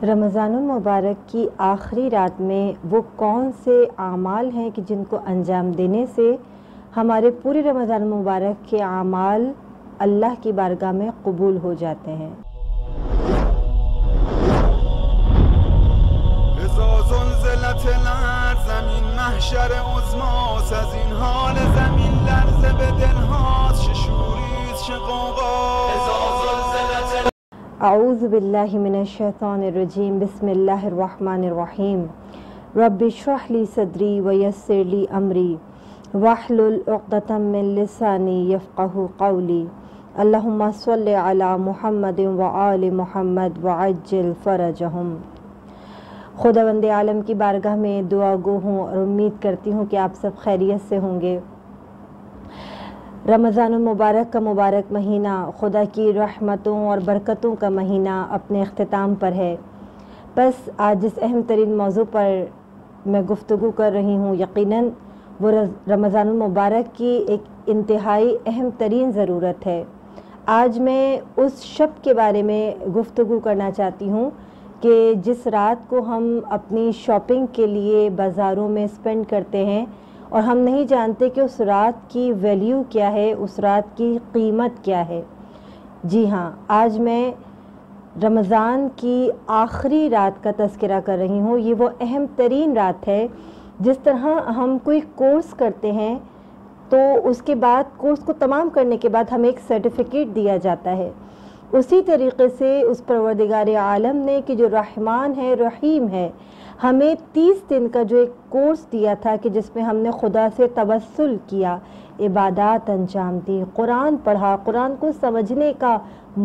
رمضان المبارک کی آخری رات میں وہ کون سے اعمال ہیں کہ جن کو انجام دینے سے ہمارے پورے رمضان المبارک کے اعمال اللہ کی بارگاہ میں قبول ہو جاتے ہیں؟ اعوذ باللہ من الشیطان الرجیم، بسم اللہ الرحمن الرحیم۔ رب اشرح لی صدری ویسر لی امری واحلل عقدۃ من لسانی یفقہوا قولی۔ اللہم صلی علی محمد وآل محمد وعجل فرجہم۔ خداوند عالم کی بارگاہ میں دعا گو ہوں اور امید کرتی ہوں کہ آپ سب خیریت سے ہوں گے۔ رمضان المبارک کا مبارک مہینہ خدا کی رحمتوں اور برکتوں کا مہینہ اپنے اختتام پر ہے۔ بس آج جس اہم ترین موضوع پر میں گفتگو کر رہی ہوں، یقیناً وہ رمضان المبارک کی ایک انتہائی اہم ترین ضرورت ہے۔ آج میں اس شب کے بارے میں گفتگو کرنا چاہتی ہوں کہ جس رات کو ہم اپنی شاپنگ کے لیے بازاروں میں اسپینڈ کرتے ہیں اور ہم نہیں جانتے کہ اس رات کی ویلیو کیا ہے، اس رات کی قیمت کیا ہے۔ جی ہاں، آج میں رمضان کی آخری رات کا تذکرہ کر رہی ہوں۔ یہ وہ اہم ترین رات ہے۔ جس طرح ہم کوئی کورس کرتے ہیں تو اس کے بعد کورس کو تمام کرنے کے بعد ہمیں ایک سرٹیفکیٹ دیا جاتا ہے، اسی طریقے سے اس پروردگار عالم نے کہ جو رحمان ہے، رحیم ہے، ہمیں 30 دن کا جو ایک کورس دیا تھا کہ جس میں ہم نے خدا سے توسل کیا، عبادات انجام دی، قرآن پڑھا، قرآن کو سمجھنے کا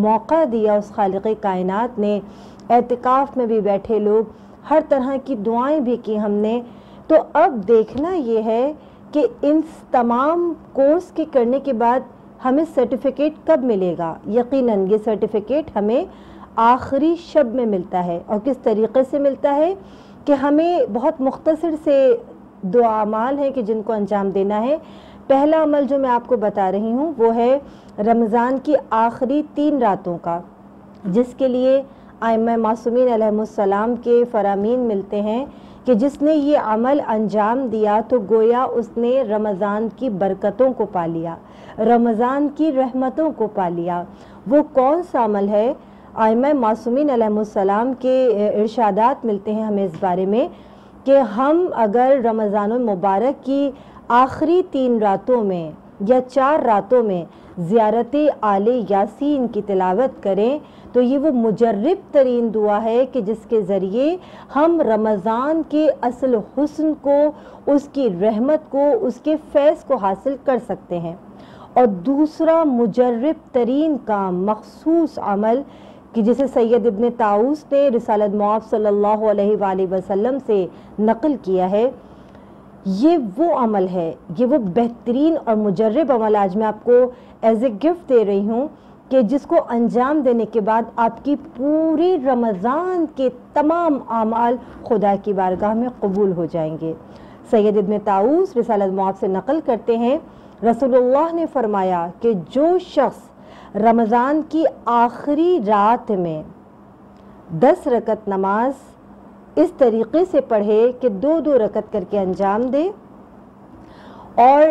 موقع دیا اس خالق کائنات نے، اعتکاف میں بھی بیٹھے لوگ، ہر طرح کی دعائیں بھی کی ہم نے۔ تو اب دیکھنا یہ ہے کہ ان تمام کورس کے کرنے کے بعد ہمیں سرٹیفکیٹ کب ملے گا۔ یقیناً یہ سرٹیفکیٹ ہمیں آخری شب میں ملتا ہے، اور کس طریقے سے ملتا ہے کہ ہمیں بہت مختصر سے دو اعمال ہیں کہ جن کو انجام دینا ہے۔ پہلا عمل جو میں آپ کو بتا رہی ہوں وہ ہے رمضان کی آخری 3 راتوں کا، جس کے لیے ائمہ معصومین علیہم السلام کے فرامین ملتے ہیں کہ جس نے یہ عمل انجام دیا تو گویا اس نے رمضان کی برکتوں کو پا لیا، رمضان کی رحمتوں کو پا لیا۔ وہ کون سا عمل ہے؟ ائمہ معصومین علیہم السلام کے ارشادات ملتے ہیں ہمیں اس بارے میں کہ ہم اگر رمضان المبارک کی آخری 3 راتوں میں یا 4 راتوں میں زیارت آل یاسین کی تلاوت کریں تو یہ وہ مجرب ترین دعا ہے کہ جس کے ذریعے ہم رمضان کے اصل حسن کو، اس کی رحمت کو، اس کے فیض کو حاصل کر سکتے ہیں۔ اور دوسرا مجرب ترین کام، مخصوص عمل کہ جسے سید ابن طاؤس نے رسالت مآب صلی اللہ علیہ وآلہ وسلم سے نقل کیا ہے، یہ وہ عمل ہے، یہ وہ بہترین اور مجرب عمل آج میں آپ کو ایز اے گفٹ دے رہی ہوں کہ جس کو انجام دینے کے بعد آپ کی پوری رمضان کے تمام اعمال خدا کی بارگاہ میں قبول ہو جائیں گے۔ سید ابن طاؤس رسالت مآب سے نقل کرتے ہیں، رسول اللہ نے فرمایا کہ جو شخص رمضان کی آخری رات میں 10 رکعت نماز اس طریقے سے پڑھے کہ 2 رکعت کر کے انجام دے اور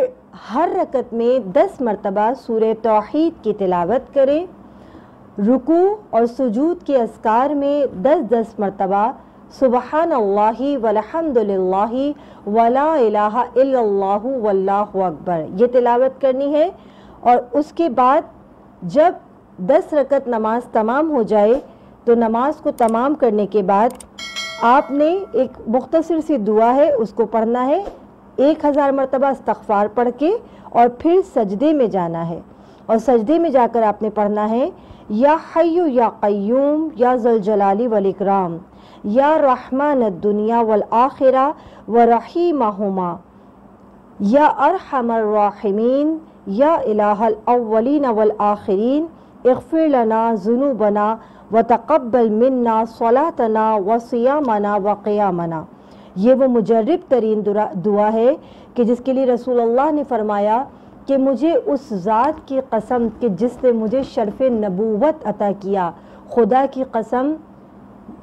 ہر رکعت میں 10 مرتبہ سورہ توحید کی تلاوت کرے، رکوع اور سجود کے اذکار میں 10 مرتبہ سبحان اللہ والحمد للہ ولا الہ الا اللہ واللہ اکبر یہ تلاوت کرنی ہے، اور اس کے بعد جب 10 رکعت نماز تمام ہو جائے تو نماز کو تمام کرنے کے بعد آپ نے ایک مختصر سی دعا ہے اس کو پڑھنا ہے، 1000 مرتبہ استغفار پڑھ کے، اور پھر سجدے میں جانا ہے، اور سجدے میں جا کر آپ نے پڑھنا ہے یا حی یا قیوم یا ذوالجلال والاکرام یا رحمان الدنیا والآخرہ ورحیمہما یا ارحم الراحمین یا الہ الاولین والآخرین اغفر لنا ذنوبنا وتقبل منا صلاتنا وصیامنا وقیامنا۔ یہ وہ مجرب ترین دعا ہے کہ جس کے لیے رسول اللہ نے فرمایا کہ مجھے اس ذات کی قسم کہ جس نے مجھے شرف نبوت عطا کیا، خدا کی قسم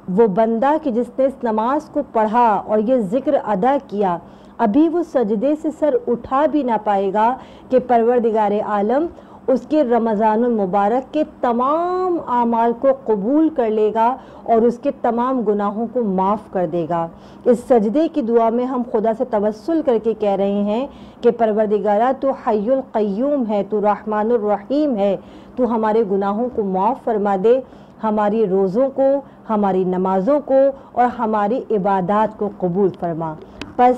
وہ بندہ کہ جس نے اس نماز کو پڑھا اور یہ ذکر ادا کیا ابھی وہ سجدے سے سر اٹھا بھی نہ پائے گا کہ پروردگار عالم اس کے رمضان المبارک کے تمام اعمال کو قبول کر لے گا اور اس کے تمام گناہوں کو معاف کر دے گا۔ اس سجدے کی دعا میں ہم خدا سے توسل کر کے کہہ رہے ہیں کہ پروردگارہ تو حی القیوم ہے، تو رحمان الرحیم ہے، تو ہمارے گناہوں کو معاف فرما دے، ہماری روزوں کو، ہماری نمازوں کو اور ہماری عبادات کو قبول فرما۔ پس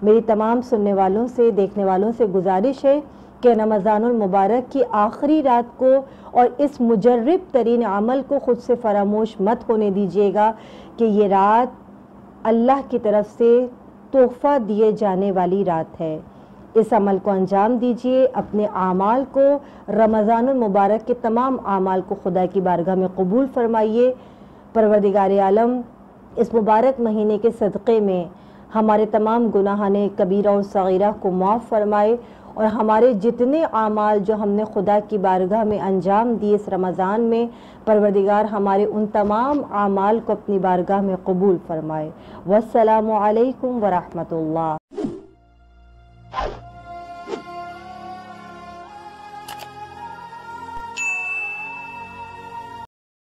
میری تمام سننے والوں سے، دیکھنے والوں سے گزارش ہے کہ رمضان المبارک کی آخری رات کو اور اس مجرب ترین عمل کو خود سے فراموش مت ہونے دیجیے گا کہ یہ رات اللہ کی طرف سے تحفہ دیے جانے والی رات ہے۔ اس عمل کو انجام دیجیے، اپنے اعمال کو، رمضان المبارک کے تمام اعمال کو خدا کی بارگاہ میں قبول فرمائیے۔ پروردگار عالم اس مبارک مہینے کے صدقے میں ہمارے تمام گناہان کبیرہ اور صغیرہ کو معاف فرمائے اور ہمارے جتنے اعمال جو ہم نے خدا کی بارگاہ میں انجام دیے اس رمضان میں، پروردگار ہمارے ان تمام اعمال کو اپنی بارگاہ میں قبول فرمائے۔ والسلام علیکم ورحمۃ اللہ۔